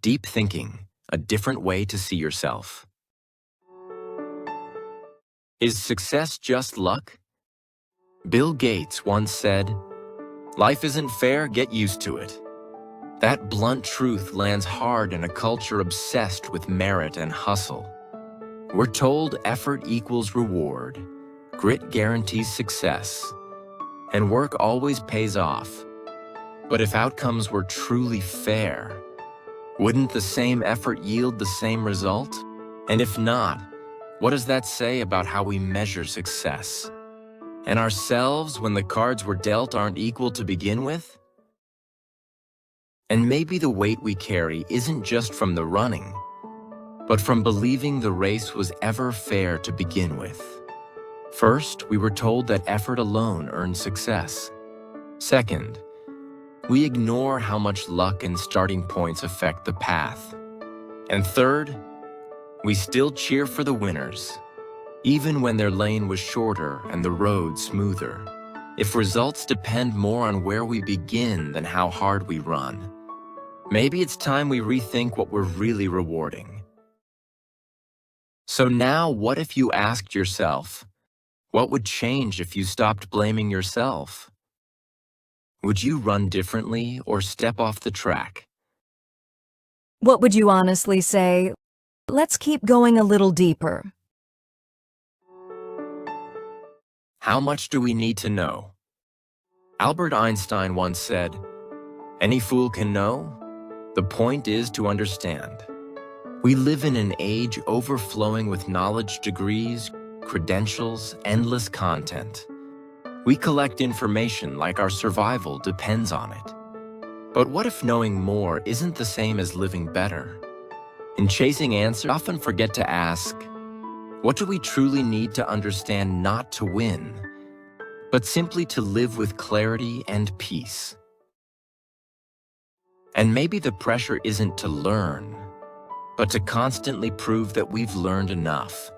Deep thinking, a different way to see yourself. Is success just luck? Bill Gates once said, "Life isn't fair, get used to it." That blunt truth lands hard in a culture obsessed with merit and hustle. We're told effort equals reward, grit guarantees success, and work always pays off. But if outcomes were truly fair, wouldn't the same effort yield the same result? And if not, what does that say about how we measure success? And ourselves when the cards we're dealt aren't equal to begin with? And maybe the weight we carry isn't just from the running, but from believing the race was ever fair to begin with. First, we were told that effort alone earns success. Second, we ignore how much luck and starting points affect the path. And third, we still cheer for the winners, even when their lane was shorter and the road smoother. If results depend more on where we begin than how hard we run, maybe it's time we rethink what we're really rewarding. So now, what if you asked yourself, what would change if you stopped blaming yourself? Would you run differently or step off the track? What would you honestly say? Let's keep going a little deeper. How much do we need to know? Albert Einstein once said, "Any fool can know. The point is to understand." We live in an age overflowing with knowledge degrees, credentials, endless content. We collect information like our survival depends on it. But what if knowing more isn't the same as living better? In chasing answers, we often forget to ask, what do we truly need to understand not to win, but simply to live with clarity and peace? And maybe the pressure isn't to learn, but to constantly prove that we've learned enough.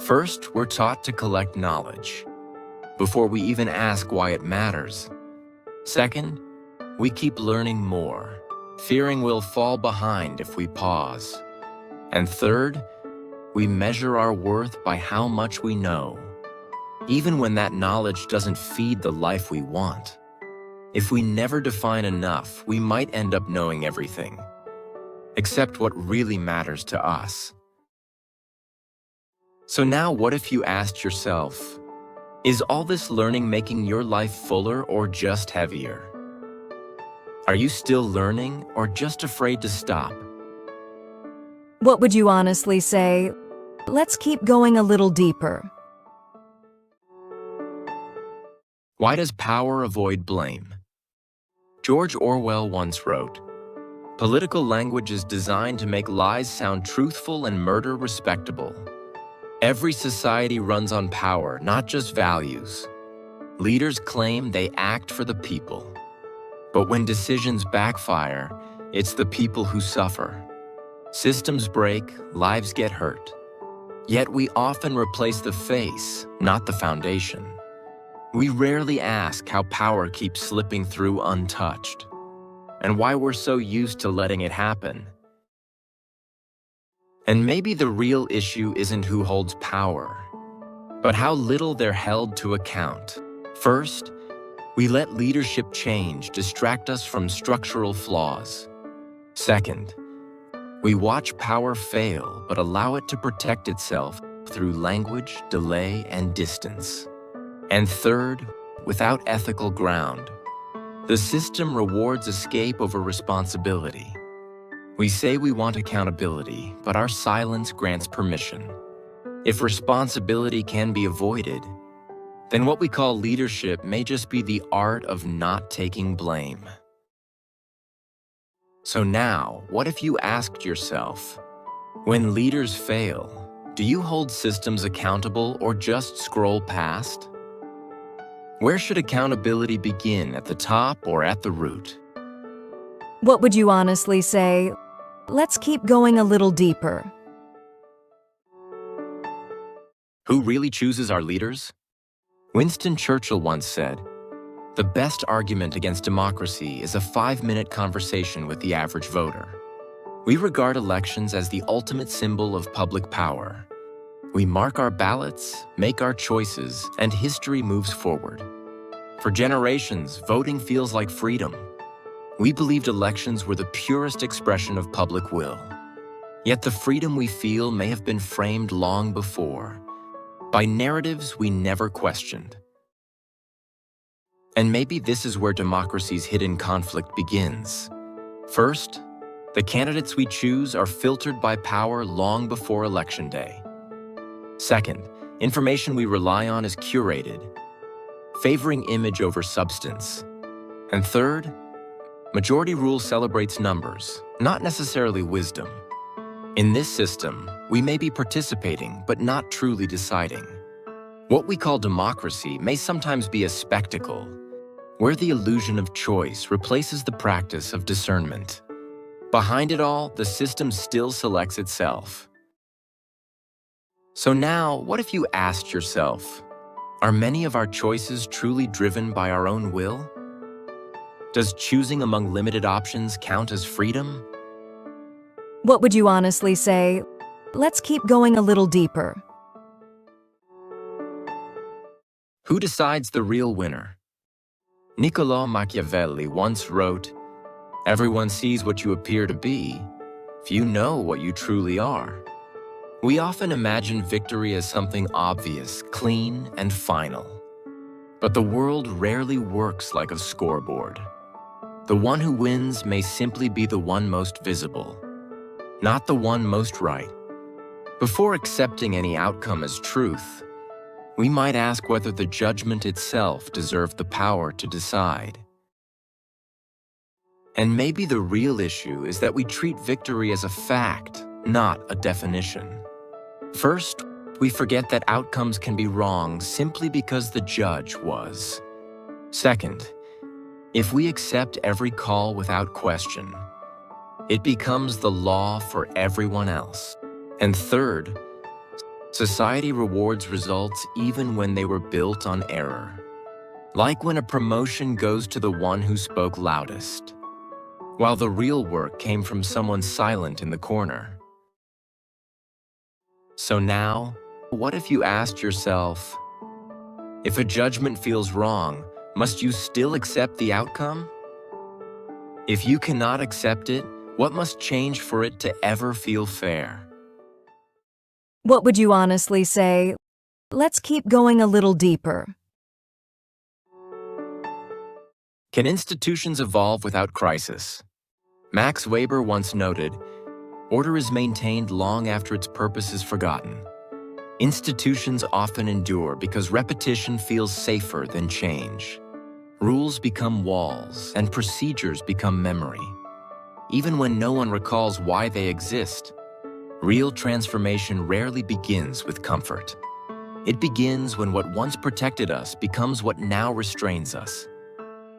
First, we're taught to collect knowledge, before we even ask why it matters. Second, we keep learning more, fearing we'll fall behind if we pause. And third, we measure our worth by how much we know, even when that knowledge doesn't feed the life we want. If we never define enough, we might end up knowing everything, except what really matters to us. So now what if you asked yourself, is all this learning making your life fuller or just heavier? Are you still learning or just afraid to stop? What would you honestly say? Let's keep going a little deeper. Why does power avoid blame? George Orwell once wrote, "Political language is designed to make lies sound truthful and murder respectable." Every society runs on power, not just values. Leaders claim they act for the people. But when decisions backfire, it's the people who suffer. Systems break, lives get hurt. Yet we often replace the face, not the foundation. We rarely ask how power keeps slipping through untouched, and why we're so used to letting it happen. And maybe the real issue isn't who holds power, but how little they're held to account. First, we let leadership change distract us from structural flaws. Second, we watch power fail but allow it to protect itself through language, delay, and distance. And third, without ethical ground, the system rewards escape over responsibility. We say we want accountability, but our silence grants permission. If responsibility can be avoided, then what we call leadership may just be the art of not taking blame. So now, what if you asked yourself, when leaders fail, do you hold systems accountable or just scroll past? Where should accountability begin, at the top or at the root? What would you honestly say? Let's keep going a little deeper. Who really chooses our leaders? Winston Churchill once said, "The best argument against democracy is a 5-minute conversation with the average voter." We regard elections as the ultimate symbol of public power. We mark our ballots, make our choices, and history moves forward. For generations, voting feels like freedom. We believed elections were the purest expression of public will. Yet the freedom we feel may have been framed long before, by narratives we never questioned. And maybe this is where democracy's hidden conflict begins. First, the candidates we choose are filtered by power long before election day. Second, information we rely on is curated, favoring image over substance. And third, majority rule celebrates numbers, not necessarily wisdom. In this system, we may be participating, but not truly deciding. What we call democracy may sometimes be a spectacle, where the illusion of choice replaces the practice of discernment. Behind it all, the system still selects itself. So now, what if you asked yourself, are many of our choices truly driven by our own will? Does choosing among limited options count as freedom? What would you honestly say? Let's keep going a little deeper. Who decides the real winner? Niccolò Machiavelli once wrote, "Everyone sees what you appear to be, few know what you truly are." We often imagine victory as something obvious, clean, and final. But the world rarely works like a scoreboard. The one who wins may simply be the one most visible, not the one most right. Before accepting any outcome as truth, we might ask whether the judgment itself deserved the power to decide. And maybe the real issue is that we treat victory as a fact, not a definition. First, we forget that outcomes can be wrong simply because the judge was. Second, if we accept every call without question, it becomes the law for everyone else. And third, society rewards results even when they were built on error. Like when a promotion goes to the one who spoke loudest, while the real work came from someone silent in the corner. So now, what if you asked yourself, if a judgment feels wrong, must you still accept the outcome? If you cannot accept it, what must change for it to ever feel fair? What would you honestly say? Let's keep going a little deeper. Can institutions evolve without crisis? Max Weber once noted, "Order is maintained long after its purpose is forgotten." Institutions often endure because repetition feels safer than change. Rules become walls, and procedures become memory. Even when no one recalls why they exist, real transformation rarely begins with comfort. It begins when what once protected us becomes what now restrains us.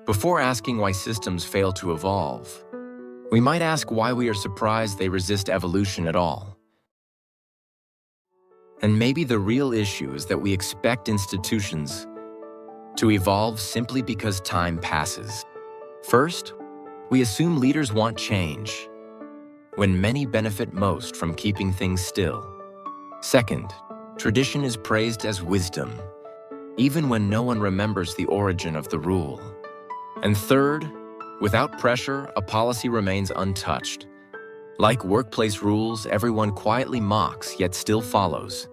Before asking why systems fail to evolve, we might ask why we are surprised they resist evolution at all. And maybe the real issue is that we expect institutions to evolve simply because time passes. First, we assume leaders want change, when many benefit most from keeping things still. Second, tradition is praised as wisdom, even when no one remembers the origin of the rule. And third, without pressure, a policy remains untouched. Like workplace rules, everyone quietly mocks yet still follows,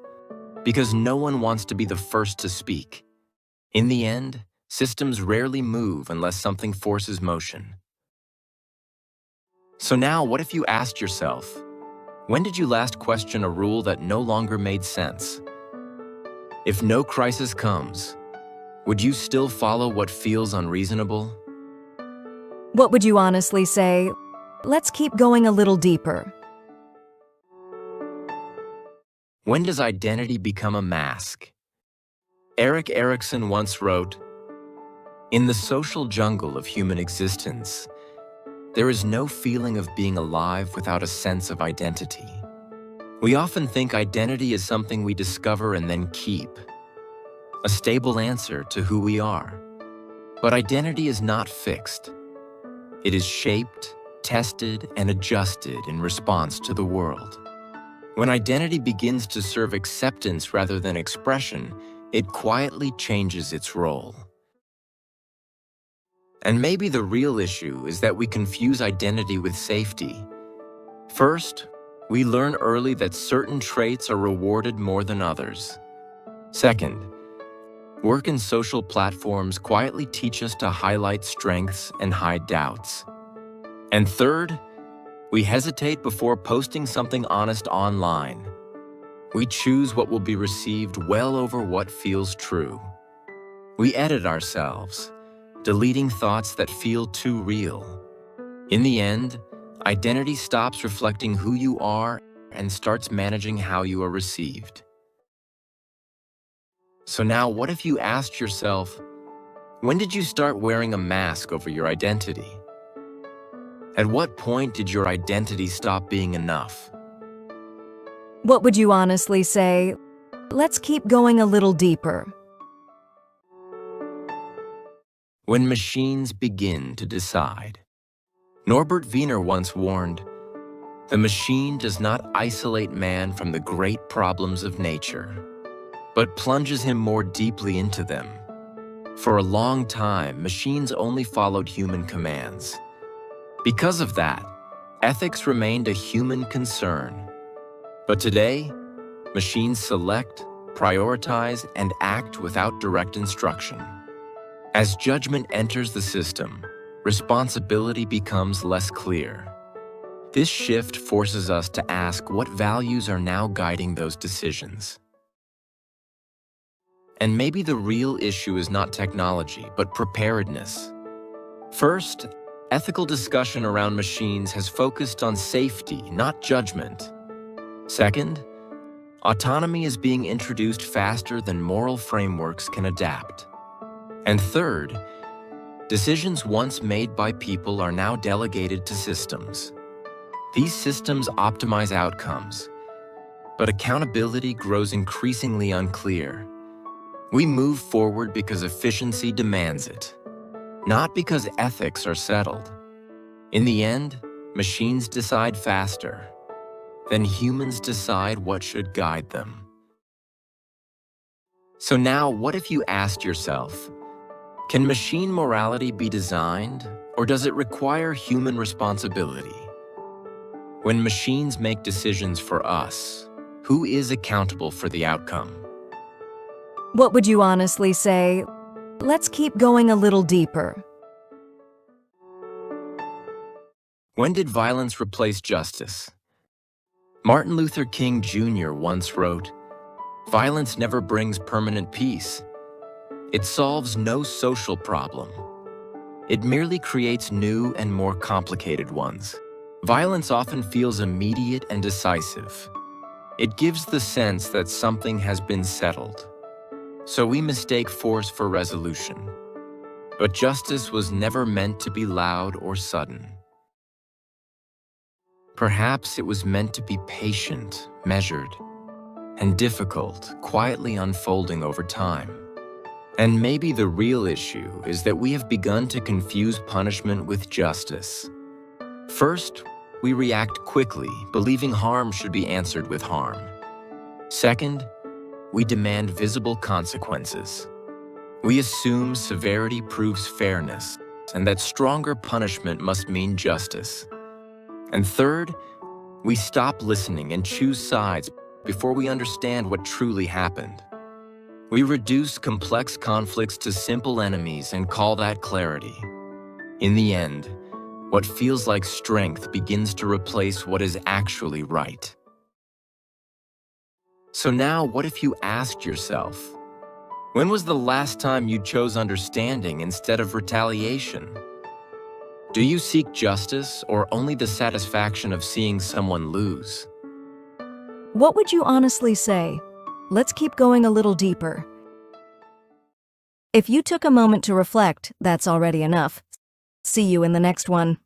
because no one wants to be the first to speak. In the end, systems rarely move unless something forces motion. So now, what if you asked yourself, when did you last question a rule that no longer made sense? If no crisis comes, would you still follow what feels unreasonable? What would you honestly say? Let's keep going a little deeper. When does identity become a mask? Erikson once wrote, "In the social jungle of human existence, there is no feeling of being alive without a sense of identity. We often think identity is something we discover and then keep, a stable answer to who we are. But identity is not fixed. It is shaped, tested, and adjusted in response to the world. When identity begins to serve acceptance rather than expression, it quietly changes its role. And maybe the real issue is that we confuse identity with safety. First, we learn early that certain traits are rewarded more than others. Second, work and social platforms quietly teach us to highlight strengths and hide doubts. And third, we hesitate before posting something honest online. We choose what will be received well over what feels true. We edit ourselves, deleting thoughts that feel too real. In the end, identity stops reflecting who you are and starts managing how you are received. So now, what if you asked yourself, when did you start wearing a mask over your identity? At what point did your identity stop being enough? What would you honestly say? Let's keep going a little deeper. When machines begin to decide. Norbert Wiener once warned, "The machine does not isolate man from the great problems of nature, but plunges him more deeply into them." For a long time, machines only followed human commands. Because of that, ethics remained a human concern. But today, machines select, prioritize, and act without direct instruction. As judgment enters the system, responsibility becomes less clear. This shift forces us to ask what values are now guiding those decisions. And maybe the real issue is not technology, but preparedness. First, ethical discussion around machines has focused on safety, not judgment. Second, autonomy is being introduced faster than moral frameworks can adapt. And third, decisions once made by people are now delegated to systems. These systems optimize outcomes, but accountability grows increasingly unclear. We move forward because efficiency demands it, not because ethics are settled. In the end, machines decide faster. Then humans decide what should guide them. So now, what if you asked yourself, can machine morality be designed, or does it require human responsibility? When machines make decisions for us, who is accountable for the outcome? What would you honestly say? Let's keep going a little deeper. When did violence replace justice? Martin Luther King Jr. once wrote, "Violence never brings permanent peace. It solves no social problem. It merely creates new and more complicated ones." Violence often feels immediate and decisive. It gives the sense that something has been settled. So we mistake force for resolution. But justice was never meant to be loud or sudden. Perhaps it was meant to be patient, measured, and difficult, quietly unfolding over time. And maybe the real issue is that we have begun to confuse punishment with justice. First, we react quickly, believing harm should be answered with harm. Second, we demand visible consequences. We assume severity proves fairness, and that stronger punishment must mean justice. And third, we stop listening and choose sides before we understand what truly happened. We reduce complex conflicts to simple enemies and call that clarity. In the end, what feels like strength begins to replace what is actually right. So now, what if you asked yourself, when was the last time you chose understanding instead of retaliation? Do you seek justice or only the satisfaction of seeing someone lose? What would you honestly say? Let's keep going a little deeper. If you took a moment to reflect, that's already enough. See you in the next one.